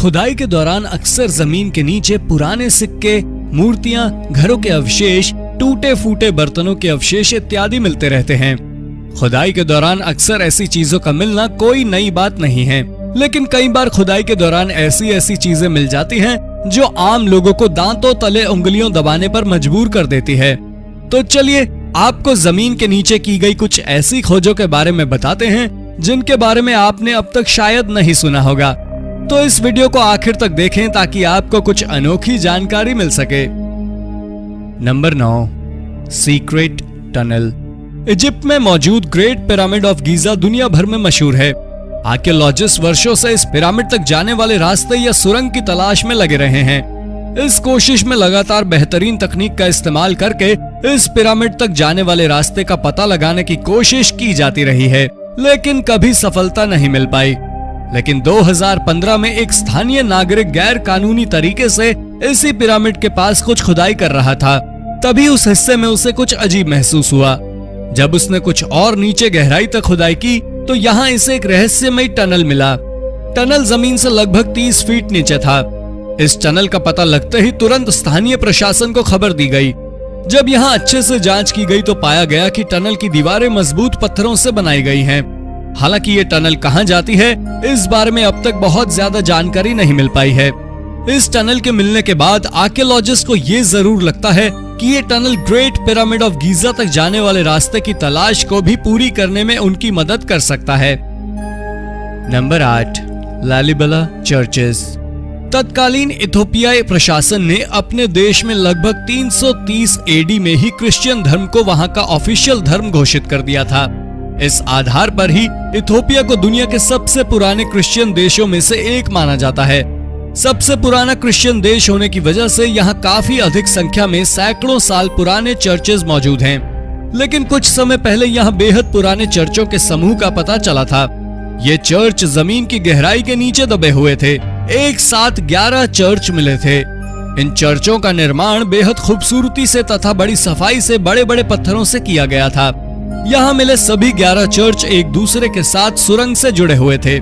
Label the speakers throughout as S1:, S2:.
S1: खुदाई के दौरान अक्सर जमीन के नीचे पुराने सिक्के, मूर्तियां, घरों के अवशेष, टूटे फूटे बर्तनों के अवशेष इत्यादि मिलते रहते हैं। खुदाई के दौरान अक्सर ऐसी चीजों का मिलना कोई नई बात नहीं है, लेकिन कई बार खुदाई के दौरान ऐसी चीजें मिल जाती हैं जो आम लोगों को दांतों तले उंगलियों दबाने पर मजबूर कर देती है। तो चलिए आपको जमीन के नीचे की गई कुछ ऐसी खोजों के बारे में बताते हैं जिनके बारे में आपने अब तक शायद नहीं सुना होगा। तो इस वीडियो को आखिर तक देखें ताकि आपको कुछ अनोखी जानकारी मिल सके। Number 9, secret tunnel. इजिप्ट में मौजूद ग्रेट पिरामिड ऑफ गीजा दुनिया भर में मशहूर है। आर्कियोलॉजिस्ट वर्षों से इस पिरामिड तक जाने वाले रास्ते या सुरंग की तलाश में लगे रहे हैं। इस कोशिश में लगातार बेहतरीन तकनीक का इस्तेमाल करके इस पिरामिड तक जाने वाले रास्ते का पता लगाने की कोशिश की जाती रही है, लेकिन कभी सफलता नहीं मिल पाई। लेकिन 2015 में एक स्थानीय नागरिक गैर कानूनी तरीके से इसी पिरामिड के पास कुछ खुदाई कर रहा था। तभी उस हिस्से में उसे कुछ अजीब महसूस हुआ। जब उसने कुछ और नीचे गहराई तक खुदाई की तो यहाँ इसे एक रहस्यमयी टनल मिला। टनल जमीन से लगभग 30 फीट नीचे था। इस टनल का पता लगते ही तुरंत स्थानीय प्रशासन को खबर दी गई। जब यहाँ अच्छे से जांच की गई तो पाया गया कि टनल की दीवारें मजबूत पत्थरों से बनाई गई हैं। हालांकि ये टनल कहाँ जाती है इस बारे में अब तक बहुत ज्यादा जानकारी नहीं मिल पाई है। इस टनल के मिलने के बाद आर्कियोलॉजिस्ट को ये जरूर लगता है कि ये tunnel great pyramid of Giza तक जाने वाले रास्ते की तलाश को भी पूरी करने में उनकी मदद कर सकता है। Number 8, Lalibela churches. तत्कालीन इथोपियाई प्रशासन ने अपने देश में लगभग 330 एडी में ही क्रिश्चियन धर्म को वहां का ऑफिशियल धर्म घोषित कर दिया था। इस आधार पर ही इथोपिया को दुनिया के सबसे पुराने क्रिश्चियन देशों में से एक माना जाता है। सबसे पुराना क्रिश्चियन देश होने की वजह से यहाँ काफी अधिक संख्या में सैकड़ों साल पुराने चर्चेज मौजूद हैं। लेकिन कुछ समय पहले यहाँ बेहद पुराने चर्चों के समूह का पता चला था। ये चर्च जमीन की गहराई के नीचे दबे हुए थे। एक साथ 11 चर्च मिले थे। इन चर्चों का निर्माण बेहद खूबसूरती से तथा बड़ी सफाई से बड़े बड़े पत्थरों से किया गया था। यहाँ मिले सभी 11 चर्च एक दूसरे के साथ सुरंग से जुड़े हुए थे।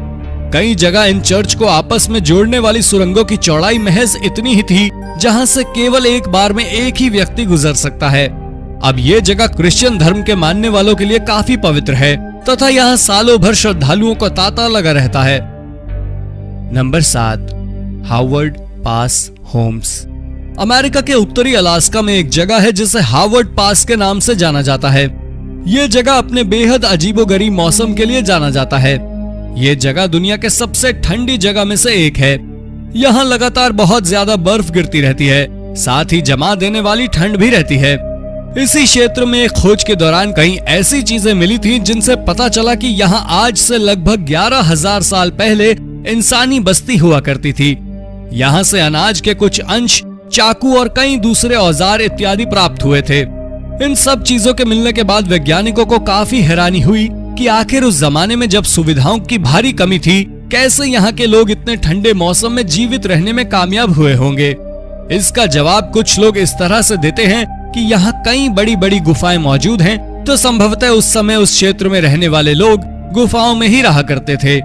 S1: कई जगह इन चर्च को आपस में जोड़ने वाली सुरंगों की चौड़ाई महज इतनी ही थी जहाँ से केवल एक बार में एक ही व्यक्ति गुजर सकता है। अब ये जगह क्रिश्चियन धर्म के मानने वालों के लिए काफी पवित्र है तथा यहाँ सालों भर श्रद्धालुओं का तांता लगा रहता है। नंबर 7, हार्वर्ड पास होम्स। अमेरिका के उत्तरी अलास्का में एक जगह है जिसे हार्वर्ड पास के नाम से जाना जाता है। ये जगह अपने बेहद अजीबोगरीब मौसम के लिए जाना जाता है। ये जगह दुनिया के सबसे ठंडी जगह में से एक है। यहाँ लगातार बहुत ज्यादा बर्फ गिरती रहती है, साथ ही जमा देने वाली ठंड भी रहती है। इसी क्षेत्र में एक खोज के दौरान कई ऐसी चीजें मिली थी जिनसे पता चला कि यहाँ आज से लगभग 11,000 साल पहले इंसानी बस्ती हुआ करती थी। यहाँ से अनाज के कुछ अंश, चाकू और कई दूसरे औजार इत्यादि प्राप्त हुए थे। इन सब चीजों के मिलने के बाद वैज्ञानिकों को काफी हैरानी हुई कि आखिर उस जमाने में जब सुविधाओं की भारी कमी थी, कैसे यहाँ के लोग इतने ठंडे मौसम में जीवित रहने में कामयाब हुए होंगे। इसका जवाब कुछ लोग इस तरह से देते हैं कि यहाँ कई बड़ी बड़ी गुफाएं मौजूद हैं, तो संभवतः उस समय उस क्षेत्र में रहने वाले लोग गुफाओं में ही रहा करते थे।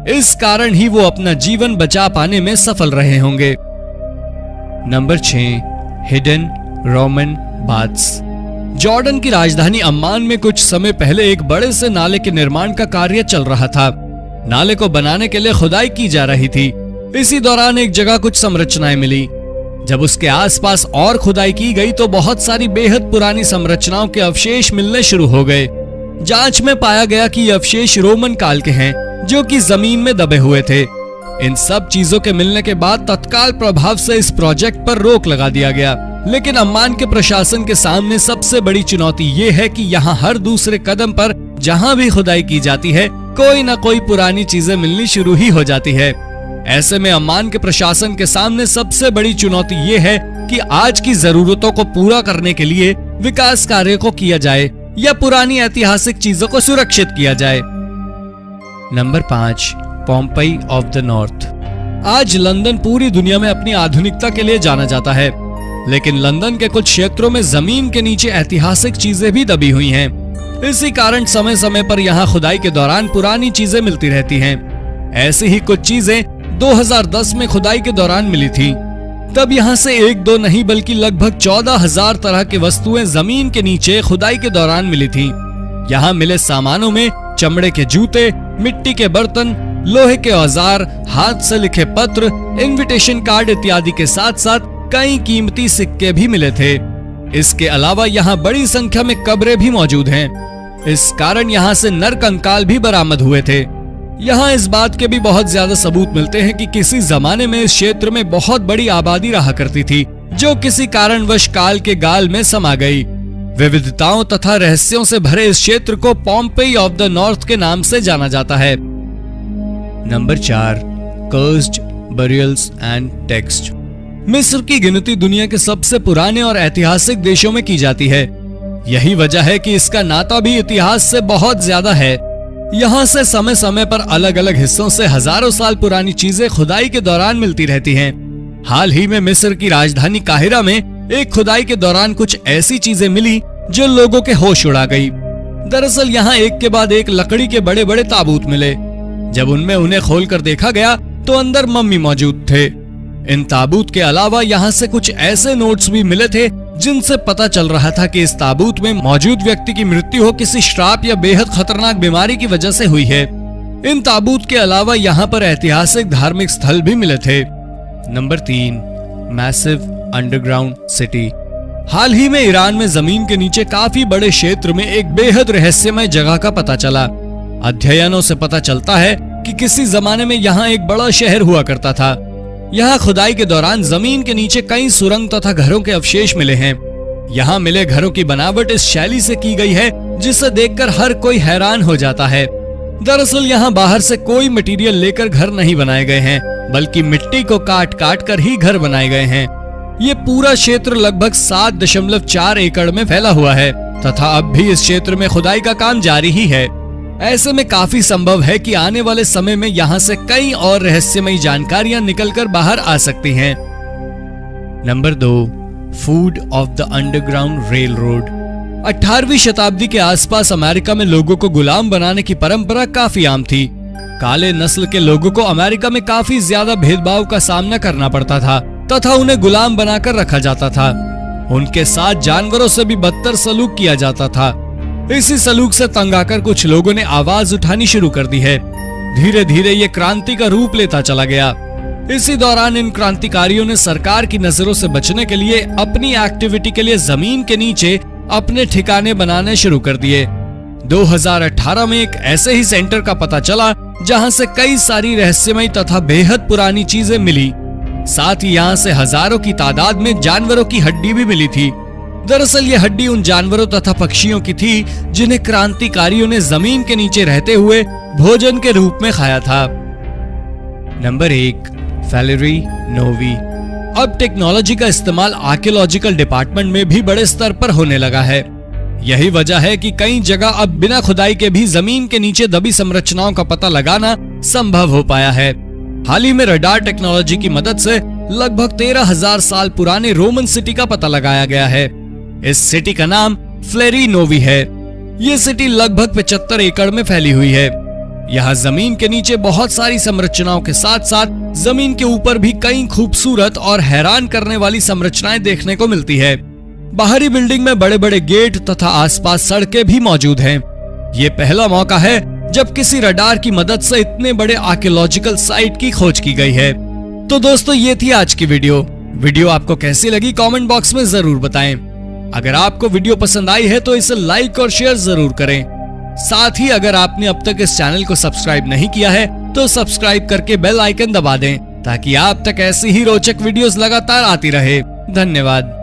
S1: इस कारण ही वो अपना जीवन बचा पाने में सफल रहे होंगे। Number 6, hidden Roman baths. Jordan की राजधानी अम्मान में कुछ समय पहले एक बड़े से नाले के निर्माण का कार्य चल रहा था। नाले को बनाने के लिए खुदाई की जा रही थी। इसी दौरान एक जगह कुछ संरचनाएं मिली। जब उसके आसपास और खुदाई की गई तो बहुत सारी बेहद पुरानी संरचनाओं के अवशेष मिलने शुरू हो गए। जांच में पाया गया कि ये अवशेष रोमन काल के हैं, जो कि जमीन में दबे हुए थे। इन सब चीजों के मिलने के बाद तत्काल प्रभाव से इस प्रोजेक्ट पर रोक लगा दिया गया। लेकिन अम्मान के प्रशासन के सामने सबसे बड़ी चुनौती ये है कि यहाँ हर दूसरे कदम पर जहाँ भी खुदाई की जाती है, कोई न कोई पुरानी चीजें मिलनी शुरू ही हो जाती है। ऐसे में अम्मान के प्रशासन के सामने सबसे बड़ी चुनौती ये है कि आज की जरूरतों को पूरा करने के लिए विकास कार्य को किया जाए या पुरानी ऐतिहासिक चीजों को सुरक्षित किया जाए। Number 5, Pompey of the north. आज लंदन पूरी दुनिया में अपनी आधुनिकता के लिए जाना जाता है, लेकिन लंदन के कुछ क्षेत्रों में जमीन के नीचे ऐतिहासिक चीजें भी दबी हुई हैं। इसी कारण समय समय पर यहाँ खुदाई के दौरान पुरानी चीजें मिलती रहती हैं। ऐसी ही कुछ चीजें 2010 में खुदाई के दौरान मिली थी। तब यहाँ से एक दो नहीं बल्कि लगभग 14,000 तरह की वस्तुएं जमीन के नीचे खुदाई के दौरान मिली थी। यहाँ मिले सामानों में चमड़े के जूते, मिट्टी के बर्तन, लोहे के औजार, हाथ से लिखे पत्र, इनविटेशन कार्ड इत्यादि के साथ साथ कई कीमती सिक्के भी मिले थे। इसके अलावा यहाँ बड़ी संख्या में कब्रें भी मौजूद हैं। इस कारण यहाँ से नर कंकाल भी बरामद हुए थे। यहाँ इस बात के भी बहुत ज्यादा सबूत मिलते हैं कि किसी जमाने में इस क्षेत्र में बहुत बड़ी आबादी रहा करती थी, जो किसी कारणवश काल के गाल में समा गई। विविधताओं तथा रहस्यों से भरे इस क्षेत्र को पॉम्पेई ऑफ द नॉर्थ के नाम से जाना जाता है। Number 4, cursed burials and text. मिस्र की गिनती दुनिया के सबसे पुराने और ऐतिहासिक देशों में की जाती है। यही वजह है कि इसका नाता भी इतिहास से बहुत ज्यादा है। यहाँ से समय समय पर अलग अलग हिस्सों से हजारों साल पुरानी चीजें खुदाई के दौरान मिलती रहती हैं। हाल ही में मिस्र की राजधानी काहिरा में एक खुदाई के दौरान कुछ ऐसी चीजें मिली जो लोगों के होश उड़ा गई। दरअसल यहाँ एक के बाद एक लकड़ी के बड़े बड़े ताबूत मिले। जब उनमें उन्हें खोलकर देखा गया तो अंदर मम्मी मौजूद थे। इन ताबूत के अलावा यहाँ से कुछ ऐसे नोट्स भी मिले थे जिनसे पता चल रहा था कि इस ताबूत में मौजूद व्यक्ति की मृत्यु हो किसी श्राप या बेहद खतरनाक बीमारी की वजह से हुई है। इन ताबूत के अलावा यहाँ पर ऐतिहासिक धार्मिक स्थल भी मिले थे। Number 3, massive underground city. हाल ही में ईरान में जमीन के नीचे काफी बड़े क्षेत्र में एक बेहद रहस्यमय जगह का पता चला। अध्ययनों से पता चलता है कि किसी जमाने में यहाँ एक बड़ा शहर हुआ करता था। यहाँ खुदाई के दौरान जमीन के नीचे कई सुरंग तथा घरों के अवशेष मिले हैं। यहाँ मिले घरों की बनावट इस शैली से की गई है जिसे देखकर हर कोई हैरान हो जाता है। दरअसल यहाँ बाहर से कोई मटेरियल लेकर घर नहीं बनाए गए हैं, बल्कि मिट्टी को काट काट कर ही घर बनाए गए हैं। ये पूरा क्षेत्र लगभग 7.4 एकड़ में फैला हुआ है तथा अब भी इस क्षेत्र में खुदाई का काम जारी ही है। ऐसे में काफी संभव है कि आने वाले समय में यहाँ से कई और रहस्यमयी जानकारियां निकलकर बाहर आ सकती हैं। Number 2, food of the underground railroad. 18वीं शताब्दी के आसपास अमेरिका में लोगों को गुलाम बनाने की परंपरा काफी आम थी। काले नस्ल के लोगों को अमेरिका में काफी ज्यादा भेदभाव का सामना करना पड़ता था तथा उन्हें गुलाम बनाकर रखा जाता था। उनके साथ जानवरों से भी बदतर सलूक किया जाता था। इसी सलूक से तंग आकर कुछ लोगों ने आवाज उठानी शुरू कर दी है। धीरे धीरे ये क्रांति का रूप लेता चला गया। इसी दौरान इन क्रांतिकारियों ने सरकार की नजरों से बचने के लिए अपनी एक्टिविटी के लिए जमीन के नीचे अपने ठिकाने बनाने शुरू कर दिए। 2018 में एक ऐसे ही सेंटर का पता चला जहां से कई सारी रहस्यमयी तथा बेहद पुरानी चीजें मिली। साथ ही यहाँ से हजारों की तादाद में जानवरों की हड्डी भी मिली थी। दरअसल ये हड्डी उन जानवरों तथा पक्षियों की थी जिन्हें क्रांतिकारियों ने जमीन के नीचे रहते हुए भोजन के रूप में खाया था। नंबर 1, फैलेरी नोवी। अब टेक्नोलॉजी का इस्तेमाल आर्कियोलॉजिकल डिपार्टमेंट में भी बड़े स्तर पर होने लगा है। यही वजह है कि कई जगह अब बिना खुदाई के भी जमीन के नीचे दबी संरचनाओं का पता लगाना संभव हो पाया है। हाल ही में रडार टेक्नोलॉजी की मदद से लगभग 13,000 साल पुराने रोमन सिटी का पता लगाया गया है। इस सिटी का नाम फ्लेरी नोवी है। ये सिटी लगभग 75 एकड़ में फैली हुई है। यहाँ जमीन के नीचे बहुत सारी संरचनाओं के साथ साथ जमीन के ऊपर भी कई खूबसूरत और हैरान करने वाली संरचनाएं देखने को मिलती है। बाहरी बिल्डिंग में बड़े बड़े गेट तथा आसपास सड़कें भी मौजूद हैं। ये पहला मौका है जब किसी रडार की मदद से इतने बड़े आर्कियोलॉजिकल साइट की खोज की गई है। तो दोस्तों ये थी आज की वीडियो आपको कैसी लगी कमेंट बॉक्स में जरूर बताएं। अगर आपको वीडियो पसंद आई है तो इसे लाइक और शेयर जरूर करें। साथ ही अगर आपने अब तक इस चैनल को सब्सक्राइब नहीं किया है तो सब्सक्राइब करके बेल आइकन दबा दें ताकि आप तक ऐसी ही रोचक वीडियोस लगातार आती रहे। धन्यवाद।